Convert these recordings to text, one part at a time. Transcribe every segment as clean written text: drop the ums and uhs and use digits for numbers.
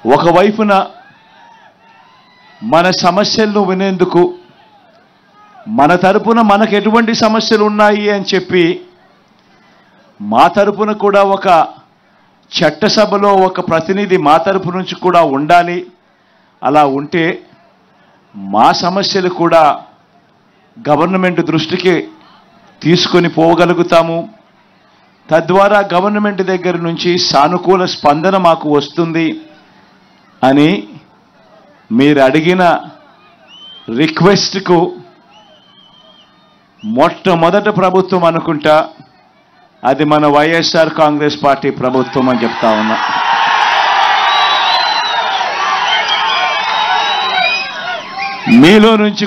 ఒకవైపున మన సమస్యలను వినేందుకు మన తరపున మనకు ఎటువంటి సమస్యలు ఉన్నాయి అని చెప్పి మా తరపున కూడా ఒక చట్టసభలో ఒక ప్రతినిధి మా తరపు నుంచి కూడా ఉండాలి. అలా ఉంటే మా సమస్యలు కూడా గవర్నమెంట్ దృష్టికి తీసుకొని పోగలుగుతాము. తద్వారా గవర్నమెంట్ దగ్గర నుంచి సానుకూల స్పందన మాకు వస్తుంది అని మీరు అడిగిన రిక్వెస్ట్కు మొట్టమొదటి ప్రభుత్వం అనుకుంటా అది మన వైఎస్ఆర్ కాంగ్రెస్ పార్టీ ప్రభుత్వం అని చెప్తా ఉన్నా. మీలో నుంచి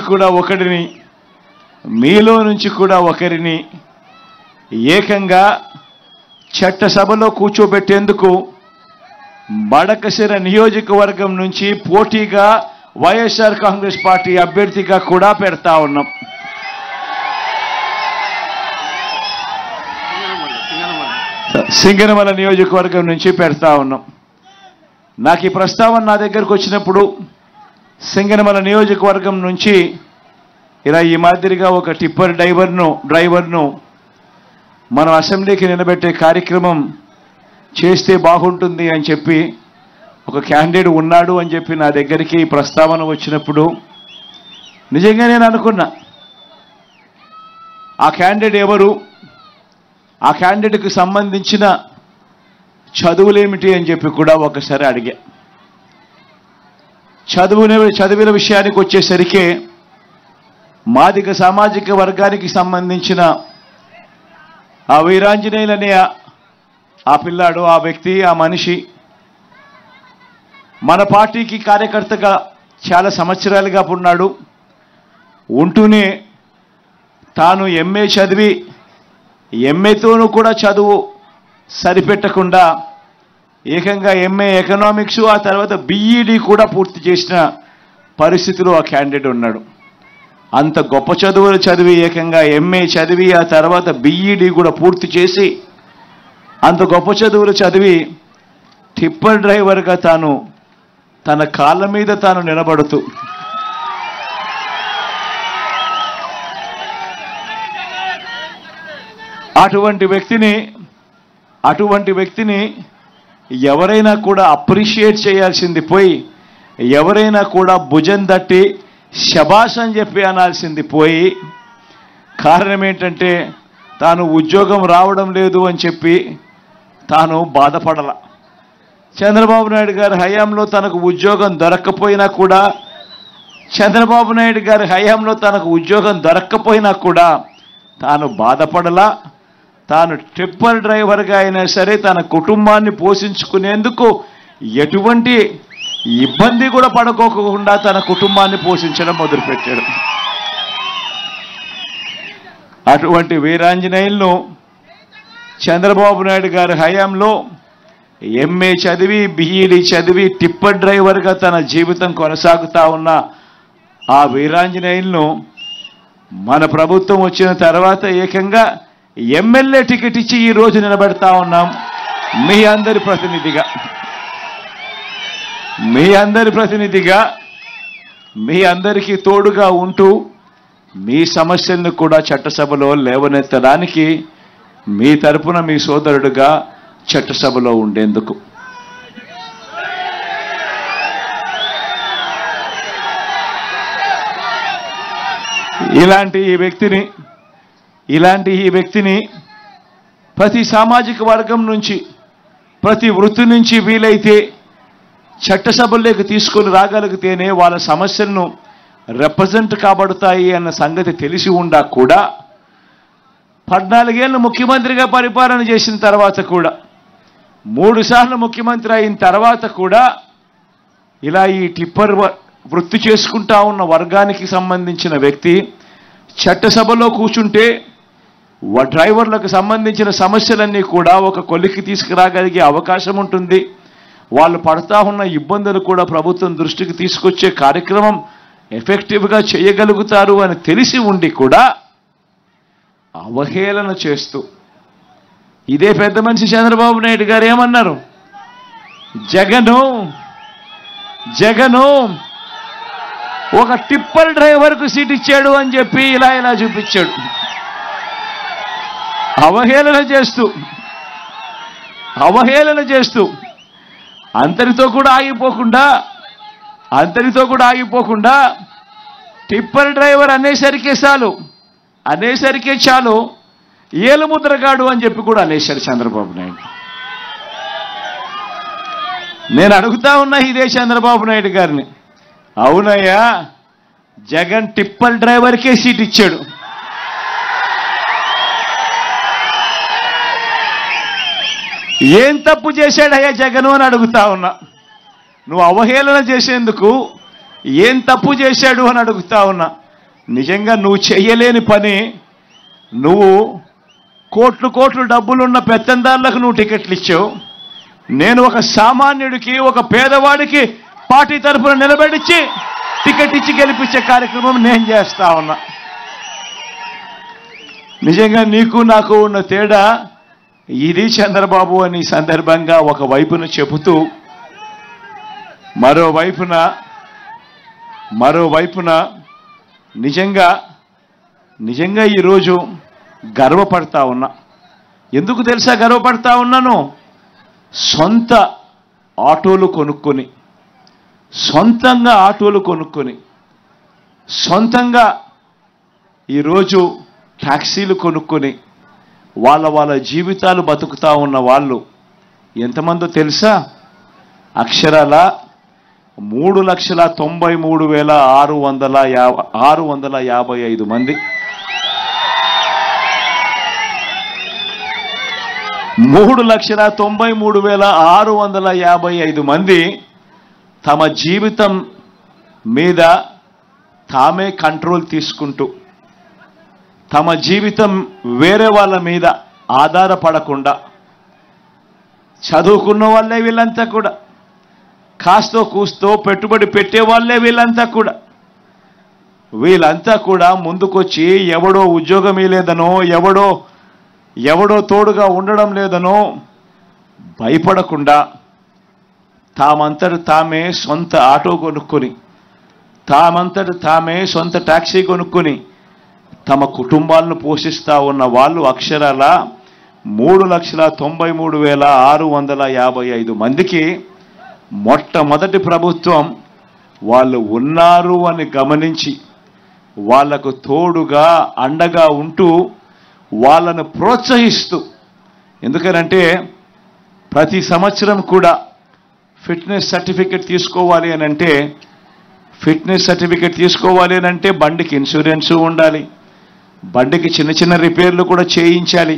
కూడా ఒకరిని ఏకంగా చట్టసభలో కూర్చోబెట్టేందుకు బడకశిర నియోజకవర్గం నుంచి పోటీగా వైఎస్ఆర్ కాంగ్రెస్ పార్టీ అభ్యర్థిగా కూడా పెడతా ఉన్నాం. సింగనమల నియోజకవర్గం నుంచి పెడతా ఉన్నాం. నాకు ఈ ప్రస్తావన నా దగ్గరకు వచ్చినప్పుడు సింగనమల నియోజకవర్గం నుంచి ఇలా ఈ మాదిరిగా ఒక టిప్పర్ డ్రైవర్ను మనం అసెంబ్లీకి నిలబెట్టే కార్యక్రమం చేస్తే బాగుంటుంది అని చెప్పి ఒక క్యాండిడేట్ ఉన్నాడు అని చెప్పి నా దగ్గరికి ప్రస్తావన వచ్చినప్పుడు నిజంగా నేను అనుకున్నా ఆ క్యాండిడేట్ ఎవరు, ఆ క్యాండిడేట్కి సంబంధించిన చదువులేమిటి అని చెప్పి కూడా ఒకసారి అడిగా. చదివిన విషయానికి వచ్చేసరికి మాదిగ సామాజిక వర్గానికి సంబంధించిన ఆ వీరాంజనేయులు అనే ఆ పిల్లాడు, ఆ వ్యక్తి, ఆ మనిషి మన పార్టీకి కార్యకర్తగా చాలా సంవత్సరాలుగా ఉన్నాడు. ఉంటూనే తాను ఎంఏ చదివి ఎంఏతోనూ కూడా చదువు సరిపెట్టకుండా ఏకంగా ఎంఏ ఎకనామిక్స్ ఆ తర్వాత బీఈడి కూడా పూర్తి చేసిన పరిస్థితిలో ఆ క్యాండిడేట్ ఉన్నాడు. అంత గొప్ప చదువులు చదివి ఏకంగా ఎంఏ చదివి ఆ తర్వాత బీఈడి కూడా పూర్తి చేసి అంత గొప్ప చదువులు చదివి టిప్పర్ డ్రైవర్గా తాను తన కాళ్ళ మీద తాను నిలబడుతూ అటువంటి వ్యక్తిని ఎవరైనా కూడా అప్రిషియేట్ చేయాల్సింది పోయి ఎవరైనా కూడా భుజం తట్టి శబాష్ అని చెప్పి అనాల్సింది పోయి కారణం ఏంటంటే తాను ఉద్యోగం రావడం లేదు అని చెప్పి తాను బాధపడాల. చంద్రబాబు నాయుడు గారి హయాంలో తనకు ఉద్యోగం దొరక్కపోయినా కూడా తాను బాధపడలా. తాను టిప్పర్ డ్రైవర్గా అయినా సరే తన కుటుంబాన్ని పోషించుకునేందుకు ఎటువంటి ఇబ్బంది కూడా పడుకోకుండా తన కుటుంబాన్ని పోషించడం మొదలుపెట్టాడు. అటువంటి వీరాంజనేయులను చంద్రబాబు నాయుడు గారి హయాంలో ఎంఏ చదివి బీఈడి చదివి టిప్పర్ డ్రైవర్గా తన జీవితం కొనసాగుతా ఉన్న ఆ వీరాంజనేయులను మన ప్రభుత్వం వచ్చిన తర్వాత ఏకంగా ఎమ్మెల్యే టికెట్ ఇచ్చి ఈ రోజు నిలబెడతా ఉన్నాం. మీ అందరి ప్రతినిధిగా మీ అందరికీ తోడుగా ఉంటూ మీ సమస్యలను కూడా చట్టసభలో లేవనెత్తడానికి మీ తరపున మీ సోదరుడుగా చట్టసభలో ఉండేందుకు ఇలాంటి ఈ వ్యక్తిని ప్రతి సామాజిక వర్గం నుంచి ప్రతి వృత్తి నుంచి వీలైతే చట్టసభల్లోకి తీసుకొని రాగలిగితేనే వాళ్ళ సమస్యలను రిప్రజెంట్ కాబడతాయి అన్న సంగతి తెలిసి ఉండా కూడా 14 ఏళ్ళు ముఖ్యమంత్రిగా పరిపాలన చేసిన తర్వాత కూడా 3 సార్లు ముఖ్యమంత్రి అయిన తర్వాత కూడా ఇలా ఈ టిప్పర్ వృత్తి చేసుకుంటా ఉన్న వర్గానికి సంబంధించిన వ్యక్తి చట్టసభలో కూర్చుంటే డ్రైవర్లకు సంబంధించిన సమస్యలన్నీ కూడా ఒక కొలిక్కి తీసుకురాగలిగే అవకాశం ఉంటుంది. వాళ్ళు పడతా ఉన్న ఇబ్బందులు కూడా ప్రభుత్వం దృష్టికి తీసుకొచ్చే కార్యక్రమం ఎఫెక్టివ్గా చేయగలుగుతారు అని తెలిసి ఉండి కూడా అవహేళన చేస్తూ ఇదే పెద్ద మనిషి చంద్రబాబు నాయుడు గారు ఏమన్నారు, జగను జగను ఒక టిప్పర్ డ్రైవర్కు సీట్ ఇచ్చాడు అని చెప్పి ఇలా చూపించాడు. అవహేళన చేస్తూ అంతటితో కూడా ఆగిపోకుండా టిప్పర్ డ్రైవర్ అనేసరికే చాలు ఏలుముద్రగాడు అని చెప్పి కూడా అనేశాడు చంద్రబాబు నాయుడు. నేను అడుగుతా ఉన్నా ఇదే చంద్రబాబు నాయుడు గారిని, అవునయ్యా జగన్ టిప్పర్ డ్రైవర్కే సీట్ ఇచ్చాడు, ఏం తప్పు చేశాడయ్యా జగను అని అడుగుతా ఉన్నా. నువ్వు అవహేళన చేసేందుకు ఏం తప్పు చేశాడు అని అడుగుతా ఉన్నా. నిజంగా నువ్వు చెయ్యలేని పని, నువ్వు కోట్లు డబ్బులున్న పెత్తందారులకు నువ్వు టికెట్లు ఇచ్చావు. నేను ఒక సామాన్యుడికి, ఒక పేదవాడికి పార్టీ తరఫున నిలబెడిచ్చి టికెట్ ఇచ్చి గెలిపించే కార్యక్రమం నేను చేస్తా ఉన్నా. నిజంగా నీకు నాకు ఉన్న తేడా ఇది చంద్రబాబు అని సందర్భంగా ఒకవైపున చెబుతూ మరోవైపున నిజంగా ఈరోజు గర్వపడతా ఉన్నా. ఎందుకు తెలుసా గర్వపడతా ఉన్నాను? సొంతంగా ఆటోలు కొనుక్కొని సొంతంగా ఈరోజు ట్యాక్సీలు కొనుక్కొని వాళ్ళ జీవితాలు బతుకుతా ఉన్న వాళ్ళు ఎంతమందో తెలుసా? అక్షరాల 3,93,655 మంది. 3,93,655 మంది తమ జీవితం మీద తామే కంట్రోల్ తీసుకుంటూ, తమ జీవితం వేరే వాళ్ళ మీద ఆధారపడకుండా, చదువుకున్న వాళ్ళే వీళ్ళంతా కూడా, కాస్తో కూస్తో పెట్టుబడి పెట్టే వాళ్ళే వీళ్ళంతా కూడా ముందుకొచ్చి ఎవడో ఉద్యోగం లేదనో, ఎవడో తోడుగా ఉండడం లేదనో భయపడకుండా తామంతట తామే సొంత ఆటో కొనుక్కొని, తామంతట తామే సొంత ట్యాక్సీ కొనుక్కొని తమ కుటుంబాలను పోషిస్తా ఉన్న వాళ్ళు అక్షరాల 3,93,655 మందికి మొట్టమొదటి ప్రభుత్వం వాళ్ళు ఉన్నారు అని గమనించి వాళ్లకు తోడుగా అండగా ఉంటూ వాళ్ళను ప్రోత్సహిస్తూ, ఎందుకనంటే ప్రతి సంవత్సరం కూడా ఫిట్నెస్ సర్టిఫికెట్ తీసుకోవాలి అని అంటే బండికి ఇన్సూరెన్స్ ఉండాలి, బండికి చిన్న రిపేర్లు కూడా చేయించాలి.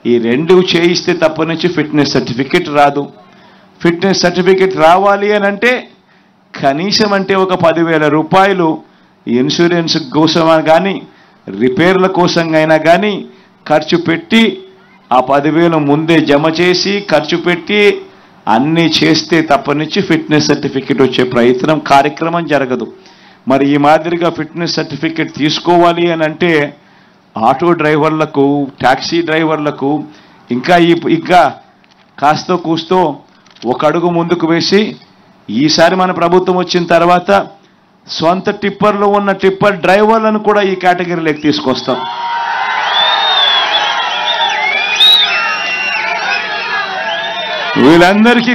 ఈ రెండు చేయిస్తే తప్ప నుంచి ఫిట్నెస్ సర్టిఫికెట్ రాదు. ఫిట్నెస్ సర్టిఫికెట్ రావాలి అని అంటే కనీసం అంటే ఒక 10,000 రూపాయలు ఇన్సూరెన్స్ కోసం కానీ రిపేర్ల కోసం అయినా కానీ ఖర్చు పెట్టి ఆ 10,000 ముందే జమ చేసి ఖర్చు పెట్టి అన్నీ చేస్తే తప్ప నుంచి ఫిట్నెస్ సర్టిఫికెట్ వచ్చే కార్యక్రమం జరగదు. మరి ఈ మాదిరిగా ఫిట్నెస్ సర్టిఫికెట్ తీసుకోవాలి అని అంటే ఆటో డ్రైవర్లకు, ట్యాక్సీ డ్రైవర్లకు ఇంకా కాస్తో కూస్తో ఒక అడుగు ముందుకు వేసి ఈసారి మన ప్రభుత్వం వచ్చిన తర్వాత సొంత టిప్పర్లో ఉన్న టిప్పర్ డ్రైవర్లను కూడా ఈ కేటగిరీలోకి తీసుకొస్తాం. వీళ్ళందరికీ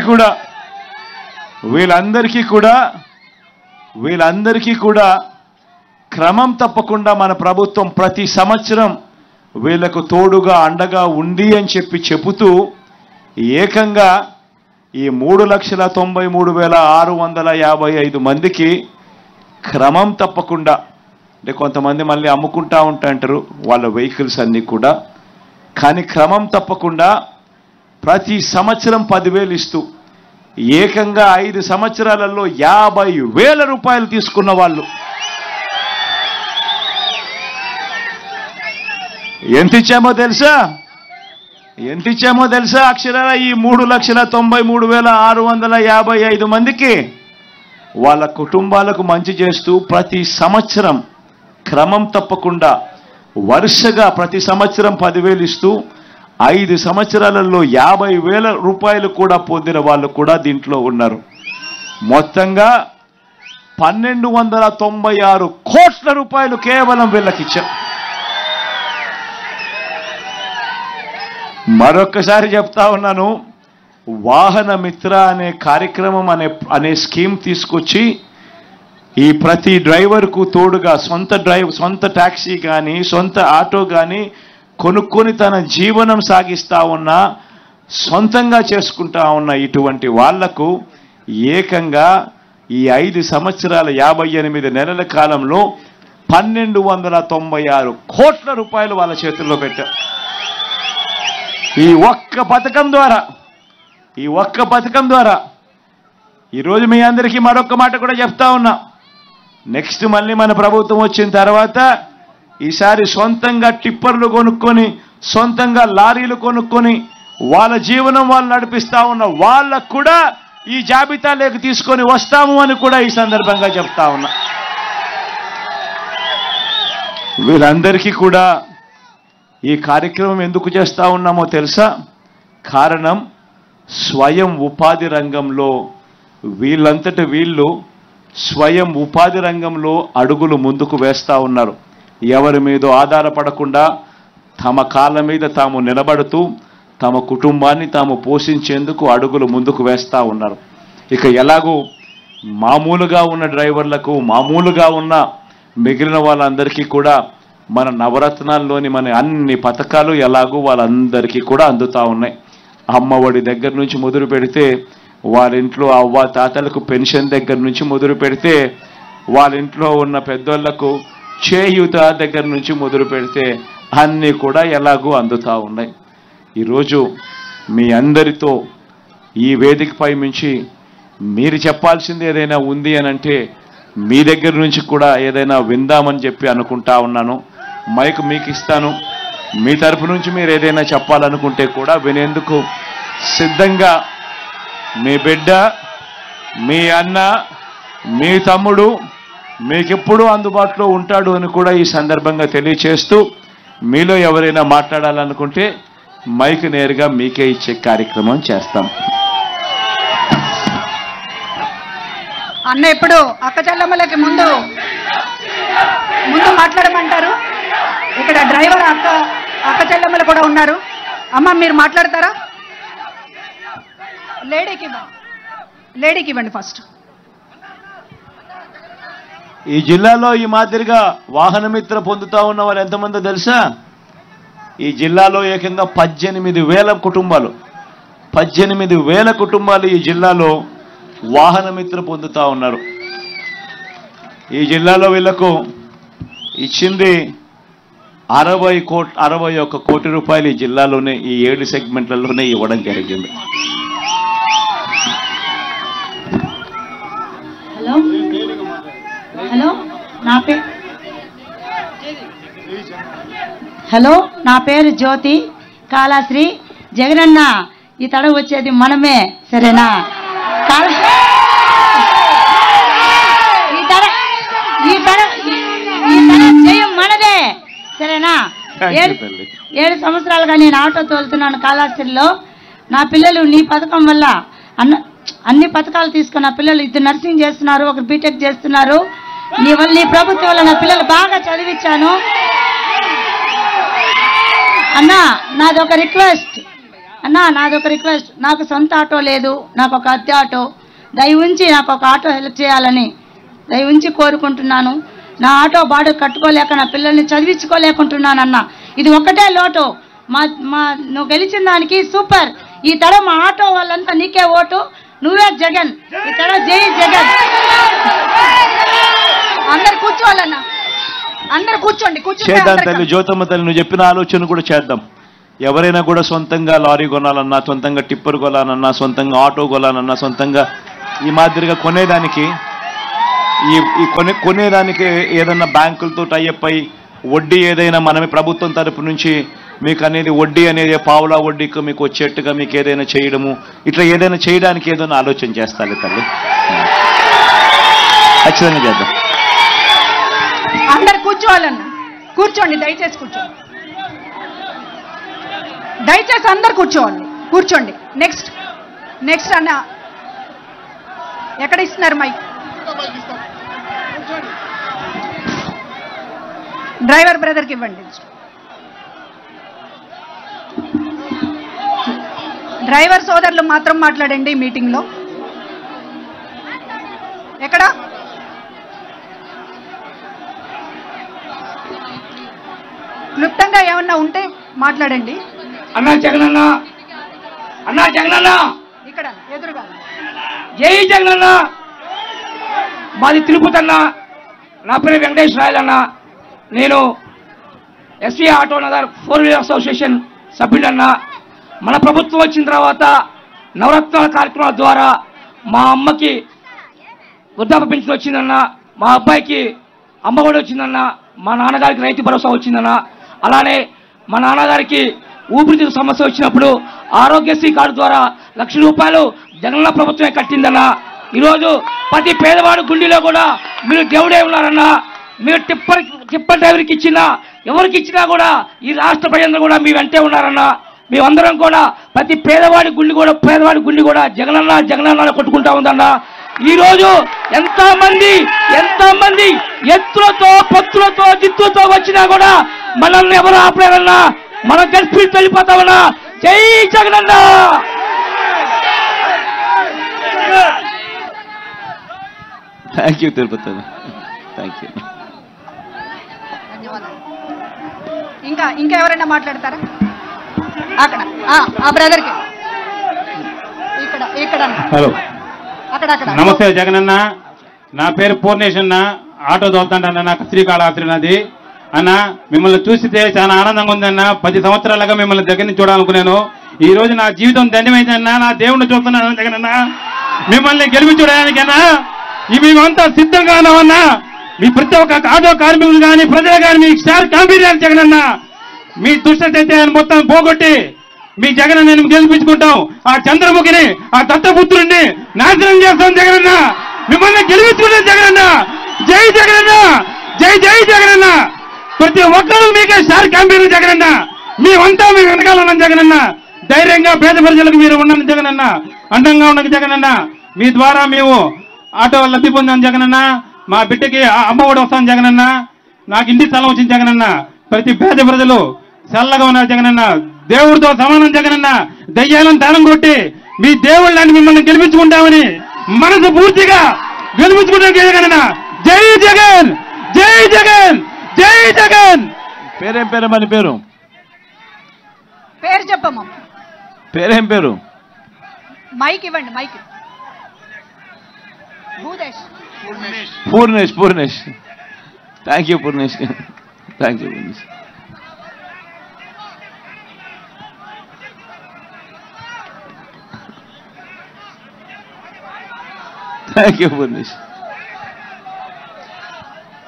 కూడా క్రమం తప్పకుండా మన ప్రభుత్వం ప్రతి సంవత్సరం వీళ్లకు తోడుగా అండగా ఉంది అని చెబుతూ ఏకంగా ఈ 3,93,655 మందికి క్రమం తప్పకుండా, అంటే కొంతమంది మళ్ళీ అమ్ముకుంటా ఉంటారు వాళ్ళ వెహికల్స్ అన్నీ కూడా, కానీ క్రమం తప్పకుండా ప్రతి సంవత్సరం 10,000 ఇస్తూ ఏకంగా 5 సంవత్సరాలలో 50,000 రూపాయలు తీసుకున్న వాళ్ళు ఎంత ఇచ్చామో తెలుసా? అక్షరాల ఈ 3,93,655 మందికి వాళ్ళ కుటుంబాలకు మంచి చేస్తూ ప్రతి సంవత్సరం క్రమం తప్పకుండా వరుసగా ప్రతి సంవత్సరం 10,000 ఇస్తూ 5 సంవత్సరాలలో 50,000 రూపాయలు కూడా పొందిన వాళ్ళు కూడా దీంట్లో ఉన్నారు. మొత్తంగా 1296 కోట్ల రూపాయలు కేవలం వీళ్ళకిచ్చాం. మరొక్కసారి చెప్తా ఉన్నాను, వాహన మిత్ర అనే కార్యక్రమం అనే స్కీమ్ తీసుకొచ్చి ఈ ప్రతి డ్రైవర్కు తోడుగా సొంత ట్యాక్సీ కానీ సొంత ఆటో కానీ కొనుక్కొని తన జీవనం సాగిస్తా ఉన్నా, సొంతంగా చేసుకుంటా ఉన్న ఇటువంటి వాళ్లకు ఏకంగా ఈ 5 సంవత్సరాల 58 నెలల కాలంలో 1296 కోట్ల రూపాయలు వాళ్ళ చేతుల్లో పెట్టారు. ఈ ఒక్క పథకం ద్వారా ఈరోజు మీ అందరికీ మరొక్క మాట కూడా చెప్తా ఉన్నా. నెక్స్ట్ మళ్ళీ మన ప్రభుత్వం వచ్చిన తర్వాత ఈసారి సొంతంగా టిప్పర్లు కొనుక్కొని సొంతంగా లారీలు కొనుక్కొని వాళ్ళ జీవనం వాళ్ళు నడిపిస్తా ఉన్న వాళ్ళకు కూడా ఈ జాబితాలోకి తీసుకొని వస్తాము అని కూడా ఈ సందర్భంగా చెప్తా ఉన్నా. వీళ్ళందరికీ కూడా ఈ కార్యక్రమం ఎందుకు చేస్తా ఉన్నామో తెలుసా? కారణం స్వయం ఉపాధి రంగంలో వీళ్ళంతట వీళ్ళు స్వయం ఉపాధి రంగంలో అడుగులు ముందుకు వేస్తా ఉన్నారు. ఎవరి మీద ఆధారపడకుండా తమ కాళ్ళ మీద తాము నిలబడుతూ తమ కుటుంబాన్ని తాము పోషించేందుకు అడుగులు ముందుకు వేస్తా ఉన్నారు. ఇక ఎలాగూ మామూలుగా ఉన్న డ్రైవర్లకు మామూలుగా ఉన్న మిగిలిన వాళ్ళందరికీ కూడా మన నవరత్నాల్లోని మన అన్ని పథకాలు ఎలాగూ వాళ్ళందరికీ కూడా అందుతా ఉన్నాయి. అమ్మఒడి దగ్గర నుంచి మొదలు పెడితే వాళ్ళ ఇంట్లో అవ్వ తాతలకు పెన్షన్ దగ్గర నుంచి మొదలు పెడితే వాళ్ళ ఇంట్లో ఉన్న పెద్దోళ్లకు చేయూత దగ్గర నుంచి మొదలు పెడితే అన్నీ కూడా ఎలాగూ అందుతా ఉన్నాయి. ఈరోజు మీ అందరితో ఈ వేదికపై నుంచి మీరు చెప్పాల్సింది ఏదైనా ఉంది అని అంటే మీ దగ్గర నుంచి కూడా ఏదైనా విందామని చెప్పి అనుకుంటా ఉన్నాను. మైక్ మీకు ఇస్తాను. మీ తరపు నుంచి మీరు ఏదైనా చెప్పాలనుకుంటే కూడా వినేందుకు సిద్ధంగా మీ బిడ్డ, మీ అన్న, మీ తమ్ముడు మీకెప్పుడూ అందుబాటులో ఉంటాడు అని కూడా ఈ సందర్భంగా తెలియచేస్తూ మీలో ఎవరైనా మాట్లాడాలనుకుంటే మైక్ నేరుగా మీకే ఇచ్చే కార్యక్రమం చేస్తాం. అన్న ఇప్పుడు అక్క చెల్లెమ్మలకి ముందు మాట్లాడమంటారు. ఇక్కడ డ్రైవర్ అక్క చెల్లెమ్మలు కూడా ఉన్నారు. అమ్మ మీరు మాట్లాడతారా? లేడీకి ఇవ్వండి ఫస్ట్. ఈ జిల్లాలో ఈ మాదిరిగా వాహన మిత్ర పొందుతా ఉన్న వాళ్ళు ఎంతమందో తెలుసా? ఈ జిల్లాలో ఏకంగా 18,000 కుటుంబాలు 18,000 కుటుంబాలు ఈ జిల్లాలో వాహన మిత్ర పొందుతా ఉన్నారు. ఈ జిల్లాలో వీళ్లకు ఇచ్చింది 61 కోటి రూపాయలు ఈ జిల్లాలోనే ఈ 7 సెగ్మెంట్లలోనే ఇవ్వడం జరిగింది. హలో, నా పేరు జ్యోతి కాళాశ్రీ. జగనన్న ఈ తడ వచ్చేది మనమే, సరేనా? ఈ తడ జయం మనదే, సరేనా? 7 సంవత్సరాలుగా నేను ఆటో తోలుతున్నాను కాళాశ్రీలో. నా పిల్లలు నీ పథకం వల్ల అన్ని పథకాలు తీసుకున్న పిల్లలు 2 నర్సింగ్ చేస్తున్నారు, 1 బీటెక్ చేస్తున్నారు. నీ ప్రభుత్వం వల్ల నా పిల్లలు బాగా చదివించాను. అన్నా నాదొక రిక్వెస్ట్, నాకు సొంత ఆటో లేదు, నాకు ఒక అద్దె ఆటో. దయవుంచి నాకు ఒక ఆటో హెల్ప్ చేయాలని దయవుంచి కోరుకుంటున్నాను. నా ఆటో బాడు కట్టుకోలేక నా పిల్లల్ని చదివించుకోలేకుంటున్నానన్నా. ఇది ఒక్కటే లోటు. నువ్వు గెలిచిన దానికి సూపర్. ఈ తడ మా ఆటో వాళ్ళంతా నీకే ఓటు, నువ్వే జగన్. ఈ తడ జై జగన్. అందరు కూర్చోవాలన్నా, అందరు కూర్చోండి. చేద్దాం తల్లి జ్యోతమ్మ తల్లి, నువ్వు చెప్పిన ఆలోచన కూడా చేద్దాం. ఎవరైనా కూడా సొంతంగా లారీ కొనాలన్నా, సొంతంగా టిప్పర్ కొనాలన్నా, సొంతంగా ఆటో కొనాలన్నా, సొంతంగా ఈ మాదిరిగా కొనేదానికి కొనేదానికి ఏదన్నా బ్యాంకులతో టైఅప్ అయి వడ్డీ ఏదైనా మనమే ప్రభుత్వం తరపు నుంచి మీకు అనేది వడ్డీ అనేది పావులా వడ్డీకి మీకు వచ్చేట్టుగా మీకు ఏదైనా చేయడము, ఇట్లా ఏదైనా చేయడానికి ఏదైనా ఆలోచన చేస్తాలి తల్లి. ఖచ్చితంగా చేద్దాం. అందరు కూర్చోవాలన్నా, కూర్చోండి. దయచేసి కూర్చోండి. దయచేసి అందరు కూర్చోండి. నెక్స్ట్ అన్న ఎక్కడ ఇస్తున్నారు మైక్? డ్రైవర్ బ్రదర్కి ఇవ్వండి. డ్రైవర్ సోదరులు మాత్రం మాట్లాడండి మీటింగ్లో. ఎక్కడ క్లుప్తంగా ఏమన్నా ఉంటే మాట్లాడండి. అన్నా జగనన్న, అన్నా జగనన్న, ఇక్కడ ఎదురుగా జై జగనన్న. మాది తిరుపతి అన్న. నా పేరు వెంకటేష్ రాయల్ అన్న. నేను SV auto Nagar 4 wheeler association సభ్యుడన్నా. మన ప్రభుత్వం వచ్చిన తర్వాత నవరత్నాల కార్యక్రమాల ద్వారా మా అమ్మకి వృద్ధాప్య పెన్షన్ వచ్చిందన్న, మా అబ్బాయికి అమ్మఒడి వచ్చిందన్న, మా నాన్నగారికి రైతు భరోసా వచ్చిందన్న. అలానే మా నాన్నగారికి ఊపిరితిత్తు సమస్య వచ్చినప్పుడు ఆరోగ్యశ్రీ కార్డు ద్వారా ₹1,00,000 జగనన్న ప్రభుత్వమే కట్టిందన్న. ఈరోజు ప్రతి పేదవాడు గుండెలో కూడా మీరు దేవుడే ఉన్నారన్న. మీరు టిప్పర్ డ్రైవర్కి ఇచ్చినా ఎవరికి ఇచ్చినా కూడా ఈ రాష్ట్ర ప్రజలందరూ కూడా మీ వెంటే ఉన్నారన్న. మేమందరం కూడా ప్రతి పేదవాడి గుండె కూడా జగనన్న జగనన్న కొట్టుకుంటా ఉందన్న. ఈ రోజు ఎంతమంది ఎత్తులతో పొత్తులతో జిత్తులతో వచ్చినా కూడా మనల్ని ఎవరు ఆపలేరన్నా. మనం గెలిపి వెళ్ళిపోతామన్నా. జై Jagananna. Thank you Tirupati. Thank you. ఇంకా ఎవరైనా మాట్లాడతారా? అక్కడ ఆ బ్రదర్కి ఇక్కడ హలో, అక్కడ నమస్తే జగనన్న. నా పేరు పూర్ణేష్ అన్న. ఆటో తోలుతాంటన్న. నాకు శ్రీకాళహస్తి నది అన్న. మిమ్మల్ని చూస్తే చాలా ఆనందంగా ఉందన్న. 10 సంవత్సరాలుగా మిమ్మల్ని దగ్గర నుంచి చూడాలనుకున్నాను. ఈ రోజు నా జీవితం ధన్యమైందన్న. నా దేవుణ్ణి చూస్తున్నాను జగనన్న. మిమ్మల్ని గెలిపించడానికన్నా మేమంతా సిద్ధంగా ఉన్నామన్నా. మీ ప్రతి ఒక్క ఆటో కార్మికులు కానీ ప్రజలు కానీ మీ స్టార్ కాంపిరియన్ జగనన్న. మీ దుష్టచైత్యాన్ని మొత్తం పోగొట్టి మీ జగన్ నేను గెలిపించుకుంటాం. ఆ చంద్రముఖిని, ఆ దత్తపుత్రుడిని నాశనం చేస్తాం జగనన్న. మిమ్మల్ని గెలిపించుకుంటాం జగనన్న. జై జగనన్న, జై జై జగనన్న. ప్రతి ఒక్కరూ మీకే స్టార్ క్యాంపెయిన్ జగనన్న. మేమంతా మీ వెనకాల ఉన్నాం జగనన్న. ధైర్యంగా పేద ప్రజలకు మీరు ఉన్నాను జగనన్న. అండంగా ఉండదు జగనన్న. మీ ద్వారా మేము ఆటో లబ్ధి పొందాం జగనన్న. మా బిడ్డకి అమ్మఒడి వస్తాం జగనన్న. నాకు ఇంటి స్థలం వచ్చింది జగనన్న. ప్రతి పేద ప్రజలు చల్లగా ఉన్నారు జగనన్న. దేవుడితో సమానం జగనన్న. దయ్యాలను దానం కొట్టి మీ దేవుళ్ళని మిమ్మల్ని గెలిపించుకుంటామని మనసు పూర్తిగా గెలిపించుకుంటాం జగనన్న. జై జగన్, జై జగన్, జై జగన్. పేరేం పేరు? మన పేరు చెప్పమ్మా. పేరేం పేరు? మైక్ ఇవ్వండి. Mic. Purnesh. Thank you Purnesh. Thank you Purnesh. Thank you Purnesh.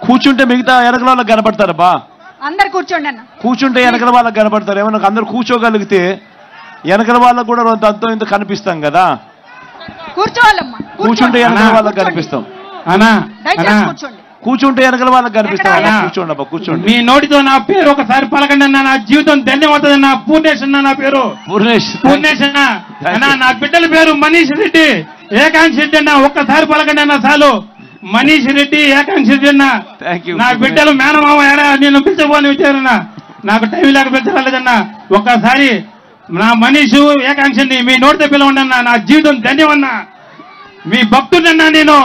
కూర్చుంటే మిగతా వెనకల వాళ్ళకి కనపడతారబ్బా. అందరు కూర్చోండి అన్న. కూర్చుంటే వెనకల వాళ్ళకి కనపడతారు. ఏమన్నా అందరు కూర్చోగలిగితే వెనకల వాళ్ళకు కూడా అంతో ఇంత కనిపిస్తాం కదా. కూర్చోవాలమ్మా. కూర్చుంటే వెనకల వాళ్ళకి కనిపిస్తాం. కూర్చుంటే వెనకల వాళ్ళకి కనిపిస్తాం. కూర్చోండి అబ్బా, కూర్చోండి. మీ నోటితో నా పేరు ఒకసారి పలకండి అన్న. నా జీవితం ధన్యమవుతుంది అన్న. పూర్ణేష్ అన్న నా పేరు. పూర్ణేష్ అన్న. నా బిడ్డల పేరు మనీష్ రెడ్డి, ఏకాంక్ష రెడ్డి అన్న. ఒక్కసారి పలకండి అన్న చాలు. మనీష్ రెడ్డి, ఏకాంక్ష రెడ్డి అన్న. నా బిడ్డలు మేనమామ నేను పిలిచబోని వచ్చారన్న. నాకు టైం లేక పిలిచరాలేదన్న. ఒక్కసారి నా మనీషు, ఏకాంక్షని మీ నోటితో పిలవండి అన్న. నా జీవితం ధన్యమన్నా. మీ భక్తుడన్నా నేను.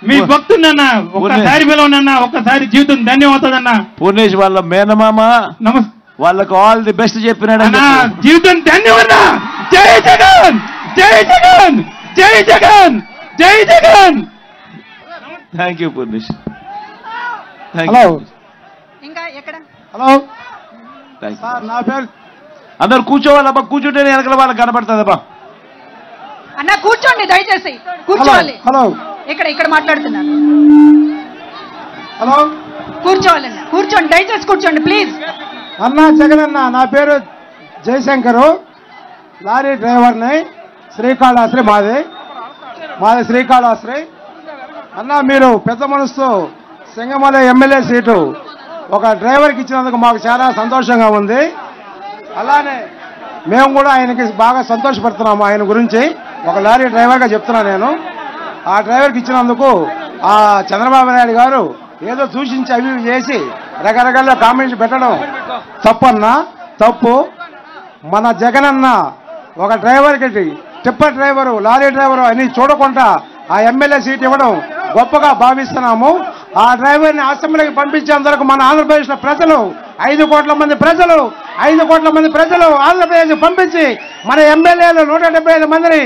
మీ భక్తుడన్నా. ఒక్కసారి పిలవండి అన్న. ఒక్కసారి జీవితం ధన్యమవుతుందన్న. పూర్ణేష్ వాళ్ళ మేనమామ వాళ్ళకు ఆల్ ది బెస్ట్ చెప్పినాడు. జీవితం ధన్యమన్నా. జై జగన్, జై జగన్, జై జగన్, జై Jagan. Thank you Purnesh. Hello. ఇంకా ఎక్కడ? హలో. నా పేరు. అందరు కూర్చోవాలబ్బా. కూర్చుంటేనే వెనకల వాళ్ళకి కనపడుతుందబ్బా. అన్న కూర్చోండి దయచేసి. కూర్చోవాలి. హలో. ఇక్కడ మాట్లాడుతున్నారు. హలో. కూర్చోవాలన్న. కూర్చోండి దయచేసి కూర్చోండి ప్లీజ్. అన్న జగనన్న. నా పేరు జయశంకరు. లారీ డ్రైవర్ని. శ్రీకాళహస్తి మాది శ్రీకాళహస్తి. అన్న మీరు పెద్ద మనసుతో సింగమల ఎమ్మెల్యే సీటు ఒక డ్రైవర్కి ఇచ్చినందుకు మాకు చాలా సంతోషంగా ఉంది. అలానే మేము కూడా ఆయనకి బాగా సంతోషపడుతున్నాము. ఆయన గురించి ఒక లారీ డ్రైవర్గా చెప్తున్నా నేను. ఆ డ్రైవర్కి ఇచ్చినందుకు ఆ చంద్రబాబు నాయుడు గారు ఏదో సూచించి అవి చేసి రకరకాల కామెంట్స్ పెట్టడం తప్పన్నా తప్పు. మన జగనన్న ఒక డ్రైవర్కి టిప్పర్ డ్రైవరు లారీ డ్రైవరు అని చూడకుండా ఆ ఎమ్మెల్యే సీట్ ఇవ్వడం గొప్పగా భావిస్తున్నాము. ఆ డ్రైవర్ని అసెంబ్లీకి పంపించేందుకు మన ఆంధ్రప్రదేశ్లో ప్రజలు 5 కోట్ల మంది ప్రజలు ఆంధ్రప్రదేశ్ పంపించి మన ఎమ్మెల్యేలు 175 మందిని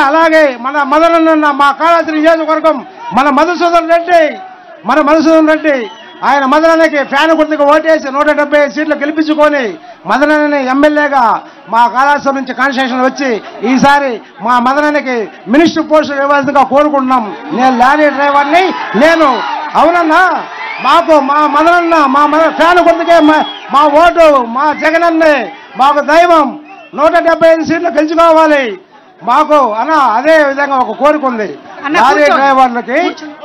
అలాగే మన మదనన్న మా కాళహస్తి నియోజకవర్గం మన మధుసూదన్ రెడ్డి ఆయన మదనన్నకి ఫ్యాన్ గుర్తుకు ఓటేసి 175 సీట్లు గెలిపించుకొని మదనన్నని ఎమ్మెల్యేగా మా కాళహస్తి నుంచి కాన్స్టిట్యూషన్ వచ్చి ఈసారి మా మదనన్నకి మినిస్టర్ పోస్ట్ ఇవ్వాల్సిందిగా కోరుకుంటున్నాం. నేను లారీ డ్రైవర్ని. నేను అవునన్నా మాకు మా మదనన్న మా ఫ్యాన్ గుర్తుకే మా ఓటు మా జగనన్నే మాకు దైవం. 175 సీట్లు గెలుచుకోవాలి మాకు అన్న. అదే విధంగా ఒక కోరిక ఉంది. లారీ డ్రైవర్లకి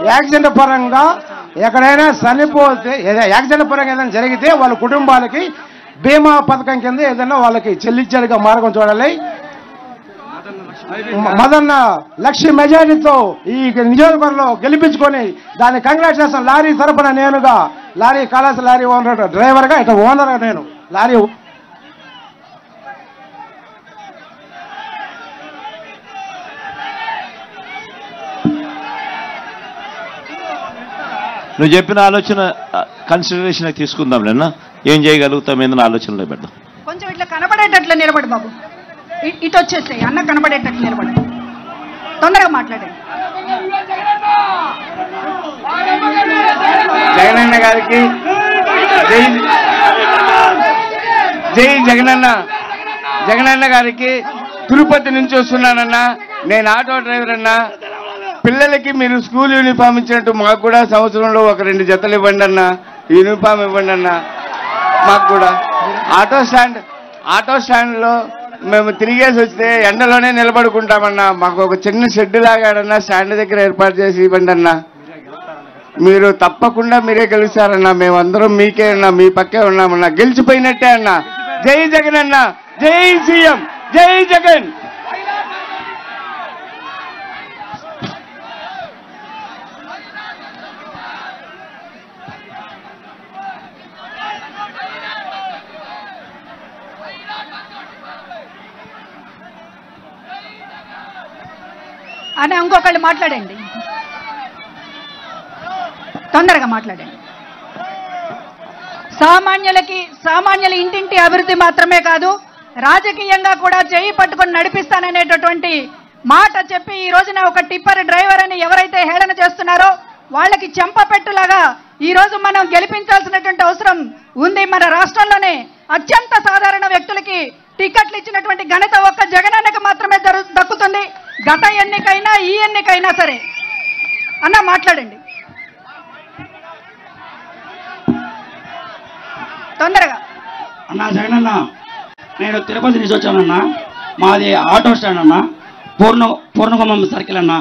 యాక్సిడెంట్ పరంగా ఎక్కడైనా చనిపోతే యాక్సిడెంట్ పరంగా ఏదైనా జరిగితే వాళ్ళ కుటుంబాలకి బీమా పథకం కింద ఏదైనా వాళ్ళకి చెల్లించేదిగా మార్గం చూడాలి. మదన్న లక్ష మెజారిటీతో ఈ నియోజకవర్గంలో గెలిపించుకొని దాన్ని కంగ్రాచులేషన్ లారీ తరపున నేనుగా లారీ కాళహస్తి లారీ ఓనర్ డ్రైవర్గా ఇట్లా ఓనర్గా నేను లారీ నువ్వు చెప్పిన ఆలోచన కన్సిడరేషన్ తీసుకుందాం లేనా, ఏం చేయగలుగుతాం ఏదైనా ఆలోచనలో పెడదాం. కొంచెం ఇట్లా కనపడేటట్లు నిలబడి బాబు, ఇటు వచ్చేసాయి అన్న, కనపడేటట్లు నిలబడి తొందరగా మాట్లాడండి. జగనన్న గారికి జై జగనన్న. జగనన్న గారికి తిరుపతి నుంచి వస్తున్నానన్నా. నేను ఆటో డ్రైవర్ అన్నా. పిల్లలకి మీరు స్కూల్ యూనిఫామ్ ఇచ్చినట్టు మాకు కూడా సంవత్సరంలో ఒక 2 జతలు ఇవ్వండి అన్న, యూనిఫామ్ ఇవ్వండి అన్న. మాకు కూడా ఆటో స్టాండ్లో మేము తిరిగేసి వస్తే ఎండలోనే నిలబడుకుంటామన్నా. మాకు ఒక చిన్న షెడ్ లాగాడన్నా స్టాండ్ దగ్గర ఏర్పాటు చేసి ఇవ్వండి అన్న. మీరు తప్పకుండా మీరే గెలుస్తారన్నా. మేమందరం మీకే అన్నా, మీ పక్కే ఉన్నామన్నా. గెలిచిపోయినట్టే అన్నా. జై జగన్ అన్న, జై సీఎం, జై జగన్. అని ఇంకొకళ్ళు మాట్లాడండి, తొందరగా మాట్లాడండి. సామాన్యుల ఇంటింటి అభివృద్ధి మాత్రమే కాదు, రాజకీయంగా కూడా చేయి పట్టుకొని నడిపిస్తాననేటటువంటి మాట చెప్పి ఈ రోజున ఒక టిప్పర్ డ్రైవర్ అని ఎవరైతే హేళన చేస్తున్నారో వాళ్ళకి చెంపపెట్టులాగా ఈ రోజు మనం గెలిపించాల్సినటువంటి అవసరం ఉంది. మన రాష్ట్రంలోనే అత్యంత సాధారణ వ్యక్తులకి టికెట్లు ఇచ్చినటువంటి ఘనత ఒక్క జగనన్నకు మాత్రమే దక్కుతుంది. గత ఎన్నికైనా ఈ ఎన్నికైనా సరే. అన్న మాట్లాడండి తొందరగా. అన్నా జగనన్న, నేను తిరుపతి నుంచి వచ్చానన్నా. మాది ఆటో స్టాండ్ అన్న, పూర్ణగుమ్మం సర్కిల్ అన్న,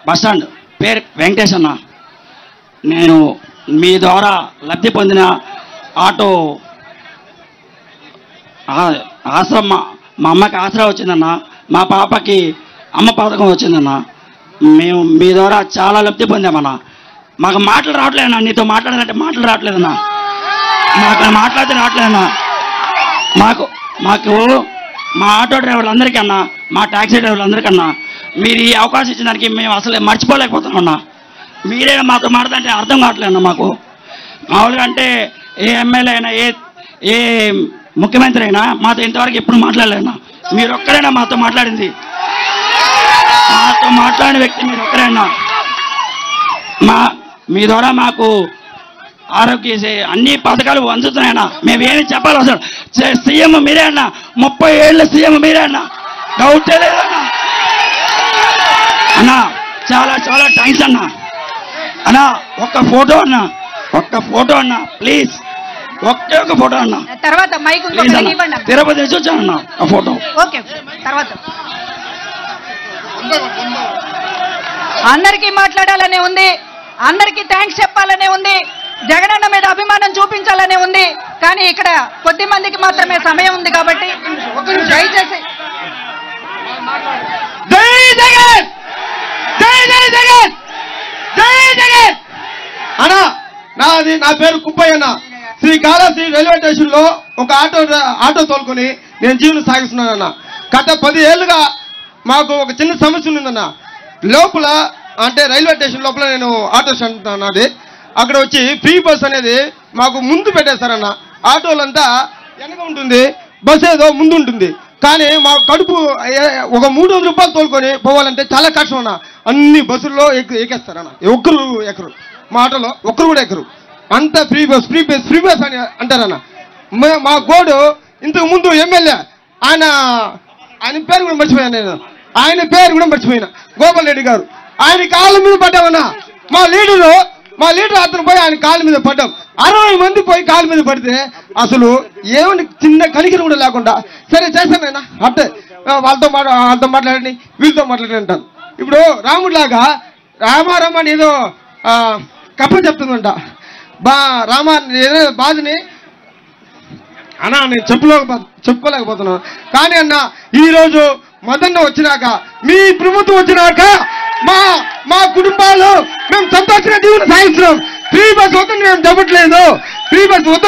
బస్ స్టాండ్. పేరు వెంకటేష్ అన్న. నేను మీ ద్వారా లబ్ధి పొందిన ఆటో ఆశ్రమ, మా అమ్మకి ఆసరా వచ్చిందన్న, మా పాపకి అమ్మ పథకం వచ్చిందన్న. మేము మీ ద్వారా చాలా లబ్ధి పొందామన్నా. మాకు మాటలు రావట్లేదన్నా. నీతో మాట్లాడాలంటే మాటలు రావట్లేదన్నా. మాకు మాట్లాడితే రావట్లేదన్నా. మాకు మా ఆటో డ్రైవర్లందరికన్నా, మా ట్యాక్సీ డ్రైవర్లందరికన్నా మీరు ఈ అవకాశం ఇచ్చిన దానికి మేము అసలు మర్చిపోలేకపోతున్నామన్నా. మీరే మాతో మాట్లాడంటే అర్థం కావట్లేదన్నా. మాకు మామూలుగా అంటే ఏ ఎమ్మెల్యే అయినా ఏ ముఖ్యమంత్రి అయినా మాతో ఇంతవరకు ఎప్పుడు మాట్లాడలేదన్నా. మీరు ఒక్కరైనా మాతో మాట్లాడింది, మాతో మాట్లాడిన వ్యక్తి మీరు ఒక్కరైనా. మీ ద్వారా మాకు ఆరోగ్య అన్ని పథకాలు అందుతున్నాయన్నా. మేమేమి చెప్పాలి అసలు. సీఎం మీరే అన్నా, 30 ఏళ్ళ సీఎం మీరే అన్నా, డౌటే లేదన్నా. అన్నా చాలా చాలా థ్యాంక్స్ అన్నా. అన్నా ఒక్క ఫోటో అన్నా ప్లీజ్, ఒకే ఒక ఫోటో అన్నా. తర్వాత మైక్ తిరుపతి నుంచి వచ్చానన్నా ఆ ఫోటో. ఓకే, తర్వాత అందరికీ మాట్లాడాలనే ఉంది, అందరికీ థ్యాంక్స్ చెప్పాలనే ఉంది, జగనన్న మీద అభిమానం చూపించాలనే ఉంది. కానీ ఇక్కడ కొద్ది మందికి మాత్రమే సమయం ఉంది కాబట్టి దయచేసి జై జగన్, జై జై జగన్, జై జగన్. అన్నా నా పేరు కుప్పయ్యన్న. శ్రీకాళహస్తి రైల్వే స్టేషన్ లో ఒక ఆటో తోలుకొని నేను జీవనం సాగిస్తున్నానన్న. గత 10 ఏళ్లుగా మాకు ఒక చిన్న సమస్య ఉందన్న. లోపల అంటే రైల్వే స్టేషన్ లోపల నేను ఆటో స్టాండ్ అన్నది, అక్కడ వచ్చి ఫ్రీ బస్ అనేది మాకు ముందు పెట్టేస్తారన్న. ఆటోలంతా వెనక ఉంటుంది, బస్ ఏదో ముందు ఉంటుంది. కానీ మా కడుపు ఒక 300 రూపాయలు తోలుకొని పోవాలంటే చాలా కష్టం అన్న. అన్ని బస్సుల్లో ఎక్కేస్తారన్న. ఒక్కరు ఎక్కరు, మా ఆటోలో ఒక్కరు కూడా ఎక్కరు. అంతా ఫ్రీ బస్ అని అంటారన్న. మా గోడు ఇంతకు ముందు ఎమ్మెల్యే ఆయన పేరు కూడా మర్చిపోయాను నేను. ఆయన పేరు కూడా మర్చిపోయినా, గోపాల్ రెడ్డి గారు. ఆయన కాళ్ళ మీద పడ్డామన్నా. మా లీడర్ అతను పోయి ఆయన కాళ్ళ మీద పడ్డాం. 60 మంది పోయి కాళ్ళ మీద పడితే అసలు ఏమని చిన్న కనికరం కూడా లేకుండా సరే చేశానైనా అంటే వాళ్ళతో మాట్లాడండి, వీళ్ళతో మాట్లాడండి అంటాను. ఇప్పుడు రాముడిలాగా రామారామ అని ఏదో కప్ప చెప్తుందంట. ఏదో బాధని అన్నా నేను చెప్పుకోలేకపోతున్నాను. కానీ అన్న ఈరోజు మదన్న వచ్చినాక, మీ ప్రభుత్వం వచ్చినాక మా కుటుంబాలు మేము సంతోషంగా జీవనం సాగిస్తున్నాం. ఫ్రీ బస్ వద్దని మేము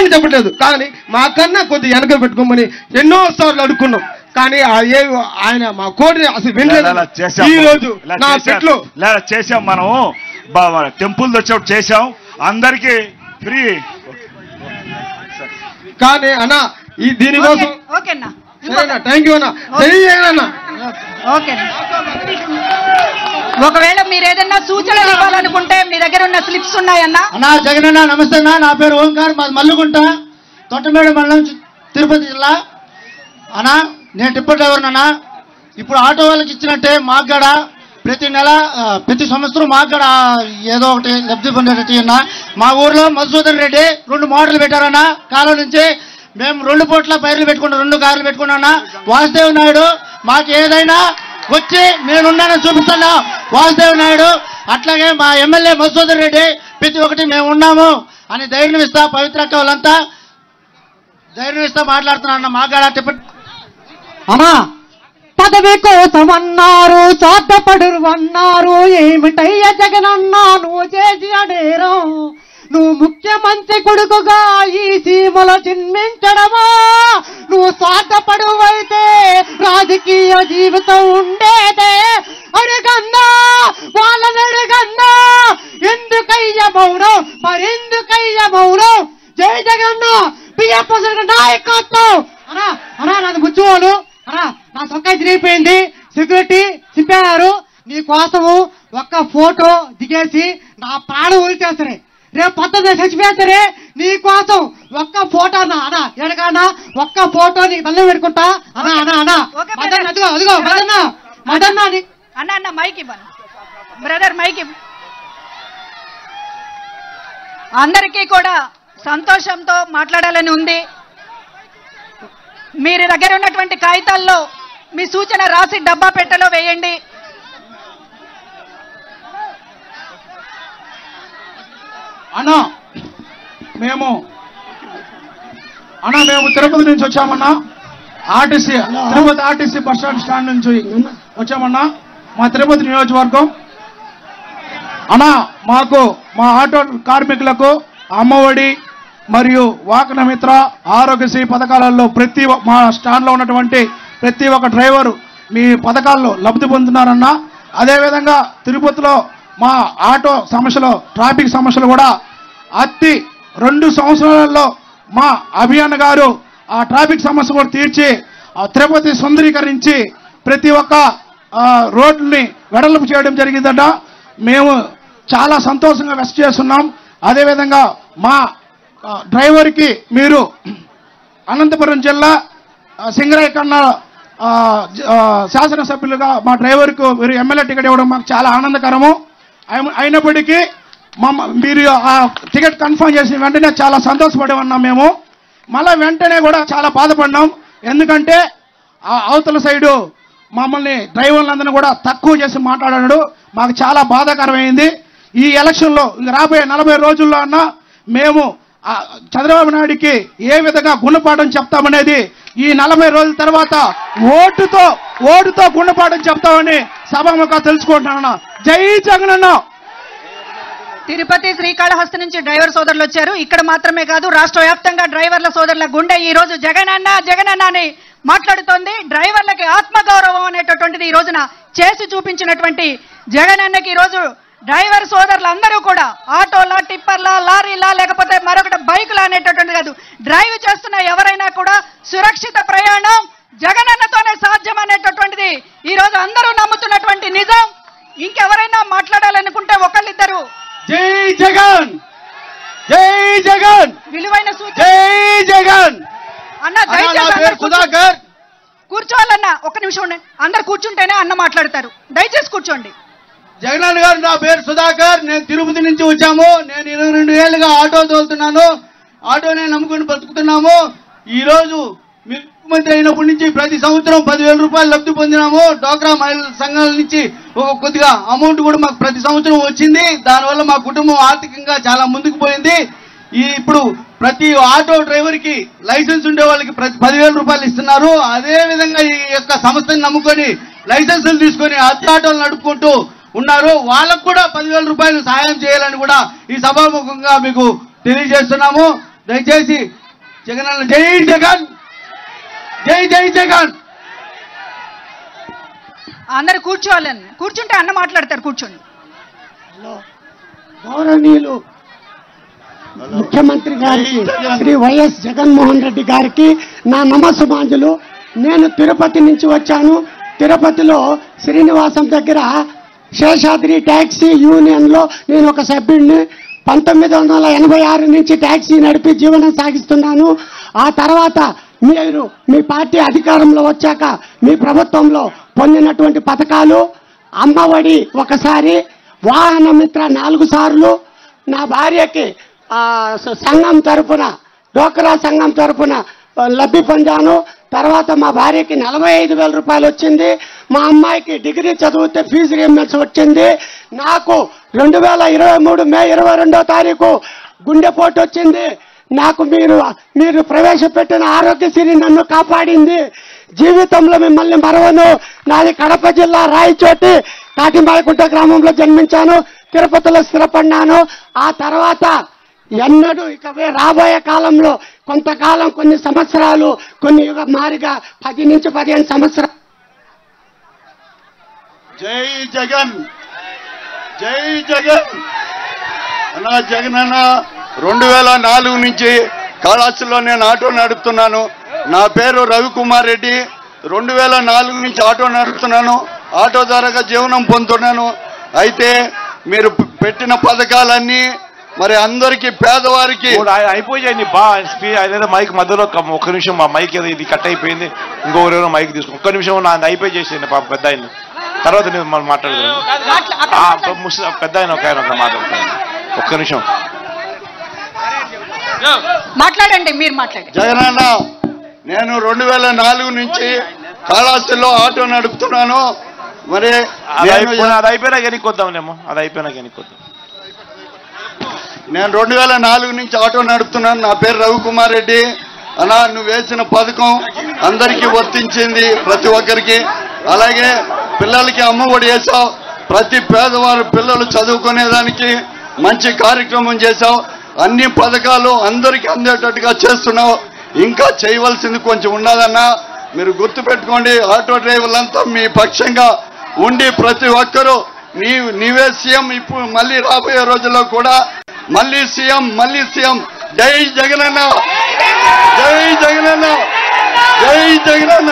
చెప్పట్లేదు, కానీ మాకన్నా కొద్ది వెనక పెట్టుకోమని ఎన్నో సార్లు అడుక్కున్నాం. కానీ ఆయన మా కోడిని అసలు వినలేదు. ఈ రోజు నా చెట్లు చేసాం, మనం టెంపుల్ వచ్చేప్పుడు చేసాం, అందరికీ ఫ్రీ. కానీ అన్న దీనికోసం థ్యాంక్ యూ అన్న. ఒకవేళ మీరు ఏదన్నా సూచనలు ఇవ్వాలనుకుంటే మీ దగ్గర ఉన్న స్లిప్స్ ఉన్నాయన్నా. అన్నా జగన్ అన్న నమస్తే అన్న. నా పేరు ఓంకార్, మాది మల్లుగుంట, తొట్టమేడు మండలం, తిరుపతి జిల్లా. అన్నా నేను టిప్పర్ డ్రైవర్ అన్నా. ఇప్పుడు ఆటో వాళ్ళకి ఇచ్చినట్టే మాకు కూడా ప్రతి సంవత్సరం మాకు కూడా ఏదో ఒకటి లబ్ధి పొందేటట్టు అన్నా. మా ఊర్లో మధుసూదన్ రెడ్డి 2 మోటార్లు పెట్టారన్నా. కాలం నుంచి మేము 2 పూట్ల పైర్లు పెట్టుకున్నాం, 2 కార్లు పెట్టుకున్నా. వాసుదేవ్ నాయుడు మాకు ఏదైనా వచ్చి నేనున్నానని చూపిస్తున్నా. వాసుదేవ్ నాయుడు అట్లాగే మా ఎమ్మెల్యే మధుసూదన్ రెడ్డి ప్రతి ఒక్కటి మేము ఉన్నాము అని ధైర్యం ఇస్తా, పవిత్రక్క వాళ్ళంతా ధైర్యం ఇస్తా మాట్లాడుతున్నా. మాకు టిప్పర్ అమ్మా పదవి కోసం అన్నారు, చాటపడురు అన్నారు, ఏమిటయ్య జగనన్నా నువ్వు చేసి అడేరం. నువ్వు ముఖ్యమంత్రి కొడుకుగా ఈ సీమలో జన్మించడమా? నువ్వు స్వార్థపడువైతే రాజకీయ జీవితం ఉండేదే. అడుగన్నా వాళ్ళని అడుగన్నా, ఎందుకయ్య మౌనం, మరెందుకయ్య మౌనం? జై జగన్న పిఎఫ్ నాయకత్వం. అనా నాది ముచ్చుకోను అనా, నా సొక్కాయి తిరిగిపోయింది, సెక్యూరిటీ చింపారు. నీ కోసము ఒక్క ఫోటో దిగేసి నా ప్రాణం వదిలిచేస్తారే, రేపు పొద్దున్న చచ్చిపోయేస్తారే. నీ కోసం ఒక్క ఫోటో అన్నా ఎడగానా, ఒక్క ఫోటో నీకు తల్లి పెట్టుకుంటా అనా. అదిగో మదన్న అన్న మైక్ ఇవ్వను బ్రదర్, మైక్ ఇవ్వ. అందరికీ కూడా సంతోషంతో మాట్లాడాలని ఉంది. మీరు దగ్గర ఉన్నటువంటి కాగితాల్లో మీ సూచన రాసి డబ్బా పెట్టెలో వేయండి. అన్నా మేము తిరుపతి నుంచి వచ్చామన్నా. తిరుపతి ఆర్టీసీ బస్ స్టాండ్ నుంచి వచ్చామన్నా. మా తిరుపతి నియోజకవర్గం అన్నా. మాకు మా ఆటో కార్మికులకు అమ్మఒడి మరియు వాహన మిత్ర, ఆరోగ్యశ్రీ పథకాలలో మా స్టాండ్లో ఉన్నటువంటి ప్రతి ఒక్క డ్రైవరు మీ పథకాల్లో లబ్ధి పొందుతున్నారన్నా. అదేవిధంగా తిరుపతిలో మా ఆటో సమస్యలు, ట్రాఫిక్ సమస్యలు కూడా 2 సంవత్సరాలలో మా అభియాన్ గారు ఆ ట్రాఫిక్ సమస్య కూడా తీర్చి తిరుపతి సుందరీకరించి ప్రతి ఒక్క రోడ్ని వెడల్పు చేయడం జరిగిందట. మేము చాలా సంతోషంగా వ్యక్తం చేస్తున్నాం. అదేవిధంగా మా డ్రైవర్కి మీరు అనంతపురం జిల్లా సింగరాయ కన్నా శాసనసభ్యులుగా మా డ్రైవర్కు మీరు ఎమ్మెల్యే టికెట్ ఇవ్వడం మాకు చాలా ఆనందకరము. అయినప్పటికీ మీరు ఆ టికెట్ కన్ఫర్మ్ చేసిన వెంటనే చాలా సంతోషపడి ఉన్నాం. మేము మళ్ళీ వెంటనే కూడా చాలా బాధపడినాం. ఎందుకంటే అవతల సైడు మమ్మల్ని డ్రైవర్లందరినీ కూడా తక్కువ చేసి మాట్లాడాడు. మాకు చాలా బాధాకరమైంది. ఈ ఎలక్షన్లో రాబోయే 40 రోజుల్లో అన్నా మేము చంద్రబాబు నాయుడికి ఏ విధంగా గుణపాఠం చెప్తామనేది ఈ 40 రోజుల తర్వాత ఓటుతో గుణపాఠం చెప్తామని సభాముఖంగా తెలుసుకుంటున్నాను. జై జగనన్న. తిరుపతి శ్రీకాళహస్తి నుంచి డ్రైవర్ సోదరులు వచ్చారు. ఇక్కడ మాత్రమే కాదు, రాష్ట్ర వ్యాప్తంగా డ్రైవర్ల సోదరుల గుండె ఈ రోజు జగనన్న జగనన్న అని మాట్లాడుతోంది. డ్రైవర్లకి ఆత్మగౌరవం అనేటటువంటిది ఈ రోజున చేసి చూపించినటువంటి జగనన్నకి ఈ రోజు డ్రైవర్ సోదరులు అందరూ కూడా ఆటోలా, టిప్పర్లా, లారీలా, లేకపోతే మరొకటి బైకులా అనేటటువంటి కాదు, డ్రైవ్ చేస్తున్న ఎవరైనా కూడా సురక్షిత ప్రయాణం జగనన్నతోనే సాధ్యం అనేటటువంటిది ఈ రోజు అందరూ నమ్ముతున్నటువంటి నిజం. ఇంకెవరైనా మాట్లాడాలనుకుంటే ఒకళ్ళిద్దరు జై జగన్, జై జగన్, విలువైన సూచన. జై జగన్. అన్న సుధాకర్ కూర్చోవాలన్నా, ఒక్క నిమిషం ఉండండి. అందరు కూర్చుంటేనే అన్న మాట్లాడతారు, దయచేసి కూర్చోండి. జగన్ గారు, నా పేరు సుధాకర్, నేను తిరుపతి నుంచి వచ్చాము. నేను 22 ఏళ్ళుగా ఆటో తోలుతున్నాను. ఆటోనే నమ్ముకుని బతుకుతున్నాము. ఈ రోజు ముఖ్యమంత్రి అయినప్పటి నుంచి ప్రతి సంవత్సరం 10,000 రూపాయలు లబ్ధి పొందినాము. డ్వాక్రా మహిళల సంఘాల నుంచి కొద్దిగా అమౌంట్ కూడా మాకు ప్రతి సంవత్సరం వచ్చింది. దానివల్ల మా కుటుంబం ఆర్థికంగా చాలా ముందుకు పోయింది. ఇప్పుడు ప్రతి ఆటో డ్రైవర్ కి లైసెన్స్ ఉండే వాళ్ళకి ప్రతి 10,000 రూపాయలు ఇస్తున్నారు. అదే విధంగా ఈ యొక్క సంస్థని నమ్ముకొని లైసెన్సులు తీసుకొని అద్దె ఆటోలు నడుపుకుంటూ ఉన్నారు. వాళ్ళకు కూడా 10,000 రూపాయలు సహాయం చేయాలని కూడా ఈ సభాముఖంగా మీకు తెలియజేస్తున్నాము. దయచేసి జగన్, జై జగన్, జై జై జగన్. అందరు కూర్చోవాలని, కూర్చుంటే అన్న మాట్లాడతారు, కూర్చోండి. గౌరవనీయులు ముఖ్యమంత్రి గారికి శ్రీ వైఎస్ జగన్మోహన్ రెడ్డి గారికి నా నమస్సుమాంజులు. నేను తిరుపతి నుంచి వచ్చాను. తిరుపతిలో శ్రీనివాసం దగ్గర శేషాద్రి ట్యాక్సీ యూనియన్ లో నేను ఒక సభ్యుడిని. 1986 నుంచి ట్యాక్సీ నడిపి జీవనం సాగిస్తున్నాను. ఆ తర్వాత మీరు మీ పార్టీ అధికారంలో వచ్చాక మీ ప్రభుత్వంలో పొందినటువంటి పథకాలు, అమ్మఒడి ఒకసారి, వాహన మిత్ర 4 సార్లు, నా భార్యకి సంఘం తరఫున, డ్వాక్రా సంఘం తరఫున లబ్ధి పొందాను. తర్వాత మా భార్యకి 45,000 రూపాయలు వచ్చింది. మా అమ్మాయికి డిగ్రీ చదివితే ఫీజు రీయింబర్స్ వచ్చింది. నాకు 2023 మే 22వ తారీఖు గుండెపోటు వచ్చింది. నాకు మీరు ప్రవేశపెట్టిన ఆరోగ్యశ్రీ నన్ను కాపాడింది. జీవితంలో మిమ్మల్ని మరవను. నాది కడప జిల్లా రాయచోటి కాటిమాయకుంట గ్రామంలో జన్మించాను. తిరుపతిలో స్థిరపడినాను. ఆ తర్వాత ఎన్నడూ ఇక రాబోయే కాలంలో కొంతకాలం, కొన్ని సంవత్సరాలు, కొన్ని యుగ మారిగా 10 నుంచి 15 సంవత్సరాలు. జై జగన్, జై జగన్. అన్నా జగన్ అన్న, 2004 నుంచి కాళహస్తిలో నేను ఆటో నడుపుతున్నాను. నా పేరు రవికుమార్ రెడ్డి. 2004 నుంచి ఆటో నడుపుతున్నాను. ఆటో ద్వారా జీవనం పొందుతున్నాను. అయితే మీరు పెట్టిన పథకాలన్నీ మరి అందరికీ, పేదవారికి అయిపోయాయి. అదేదో మైక్ మధ్యలో ఒక్క నిమిషం, మా మైక్ ఏదో ఇది కట్ అయిపోయింది, ఇంకొకరేమో మైక్ తీసుకో. ఒక్క నిమిషం నా అయిపోయి చేసేయండి పాప పెద్ద ఆయన. తర్వాత నేను మనం మాట్లాడదాం. పెద్ద ఆయన ఒక ఆయన మాట్లాడతాను. ఒక్క నిమిషం మాట్లాడండి, మీరు మాట్లాడండి. జగనన్న, నేను 2004 నుంచి కాళహస్తిలో ఆటో నడుపుతున్నాను. మరి అది అయిపోయినా ఎన్నికొద్దాంలేమో, అది అయిపోయినాక ఎన్నికొద్దాం. నేను 2004 నుంచి ఆటో నడుపుతున్నాను. నా పేరు రవికుమార్ రెడ్డి. అన్నా, నువ్వు వేసిన పథకం అందరికీ వర్తించింది, ప్రతి ఒక్కరికి. అలాగే పిల్లలకి అమ్మఒడి వేసావు. ప్రతి పేదవారు పిల్లలు చదువుకునేదానికి మంచి కార్యక్రమం చేశావు. అన్ని పథకాలు అందరికీ అందేటట్టుగా చేస్తున్నావు. ఇంకా చేయవలసింది కొంచెం ఉన్నదన్నా. మీరు గుర్తుపెట్టుకోండి, ఆటో డ్రైవర్లంతా మీ పక్షంగా ఉండి ప్రతి ఒక్కరూ నీవే సీఎం. ఇప్పుడు మళ్ళీ రాబోయే రోజుల్లో కూడా మళ్ళీ సీఎం, మళ్ళీ సీఎం. జై జగనన్న, జై జగనన్న, జై జగనన్న.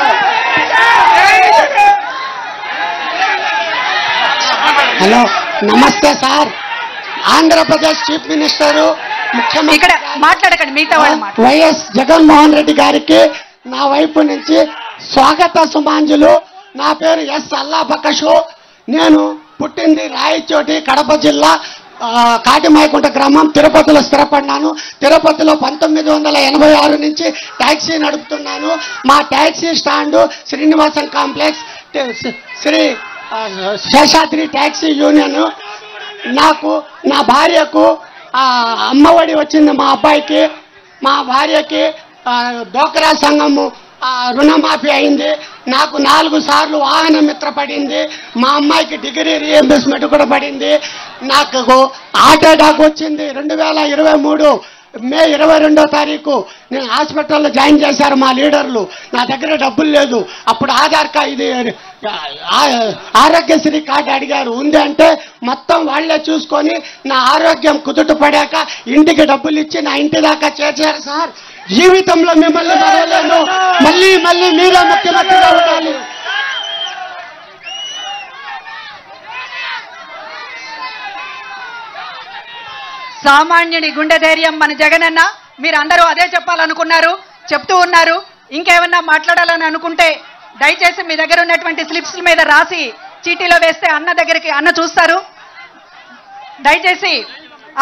హలో, నమస్తే సార్. ఆంధ్రప్రదేశ్ చీఫ్ మినిస్టరు ముఖ్యమంత్రి మాట్లాడకండి, మిగతా వాళ్ళు వైఎస్ జగన్మోహన్ రెడ్డి గారికి నా వైపు నుంచి స్వాగత సుమాంజులు. నా పేరు ఎస్ అల్లాబకషు. నేను పుట్టింది రాయచోటి, కడప జిల్లా కాటిమాయకుంట గ్రామం. తిరుపతిలో స్థిరపడినాను. తిరుపతిలో 1986 నుంచి ట్యాక్సీ నడుపుతున్నాను. మా taxi stand Srinivasam complex, Sri Seshadri taxi union. నాకు, నా భార్యకు అమ్మఒడి వచ్చింది. మా అబ్బాయికి, మా భార్యకి డ్వాక్రా సంఘము రుణమాఫీ అయింది. నాకు 4 సార్లు వాహన మిత్ర పడింది. మా అమ్మాయికి డిగ్రీ రీఎంబర్స్మెంట్ కూడా పడింది. నాకు హార్ట్ అటాక్ వచ్చింది 2023 మే 22వ తారీఖు. నేను హాస్పిటల్లో జాయిన్ చేశారు మా లీడర్లు. నా దగ్గర డబ్బులు లేదు. అప్పుడు ఆధార్ కార్డు ఇది ఆరోగ్యశ్రీ కార్డు అడిగారు. ఉంది అంటే మొత్తం వాళ్లే చూసుకొని నా ఆరోగ్యం కుదుట పడాక ఇంటికి డబ్బులు ఇచ్చి నా ఇంటి దాకా చేర్చారు సార్. జీవితంలో మిమ్మల్ని మరవలేను. మళ్ళీ మళ్ళీ మీరే ముఖ్యమంత్రిగా ఉండాలి. సామాన్యుడి గుండె ధైర్యం మన జగనన్న. మీరు అందరూ అదే చెప్పాలనుకున్నారు, చెప్తూ ఉన్నారు. ఇంకేమన్నా మాట్లాడాలని అనుకుంటే దయచేసి మీ దగ్గర ఉన్నటువంటి స్లిప్స్ మీద రాసి చీటీలో వేస్తే అన్న దగ్గరికి అన్న చూస్తారు. దయచేసి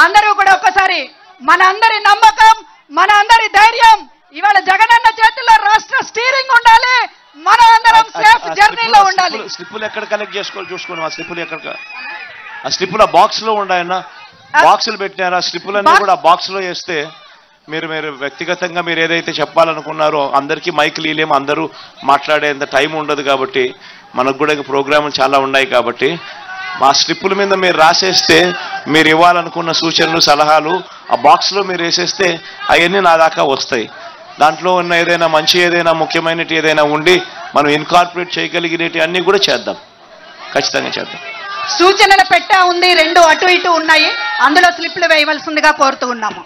అందరూ కూడా ఒక్కసారి మన అందరి నమ్మకం, మన అందరి ధైర్యం ఇవాళ జగనన్న చేతుల్లో రాష్ట్ర స్టీరింగ్ ఉండాలి. మన అందరం సేఫ్ జర్నీలో ఉండాలి. స్లిప్పులు ఎక్కడ కలెక్ట్ చేసుకోవాలి చూసుకోండి. ఆ స్లిప్పులు ఎక్కడ, ఆ స్లిప్పులు ఆ బాక్స్ లో ఉన్నాయన్నా, బాక్సులు పెట్టినారు. ఆ స్లిప్పులన్నీ కూడా బాక్స్ లో వేస్తే మీరు వ్యక్తిగతంగా మీరు ఏదైతే చెప్పాలనుకున్నారో అందరికీ మైకులు ఇలేము, అందరూ మాట్లాడేంత టైం ఉండదు. కాబట్టి మనకు కూడా ప్రోగ్రాములు చాలా ఉన్నాయి. కాబట్టి మా స్లిప్పుల మీద మీరు రాసేస్తే మీరు ఇవ్వాలనుకున్న సూచనలు సలహాలు ఆ బాక్స్లో మీరు వేసేస్తే అవన్నీ నా దాకా వస్తాయి. దాంట్లో ఉన్న ఏదైనా మంచి ఏదైనా ముఖ్యమైనటి ఏదైనా ఉండి మనం ఇన్కార్పొరేట్ చేయగలిగినవి అన్నీ కూడా చేద్దాం, ఖచ్చితంగా చేద్దాం. సూచనల పెట్టా ఉంది, 2 అటు ఇటు ఉన్నాయి. అందులో స్లిప్లు వేయవలసిందిగా కోరుతూ ఉన్నాము.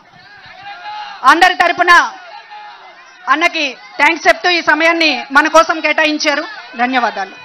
అందరి తరపున అన్నకి థ్యాంక్స్ చెప్తూ ఈ సమయాన్ని మన కోసం కేటాయించారు. ధన్యవాదాలు.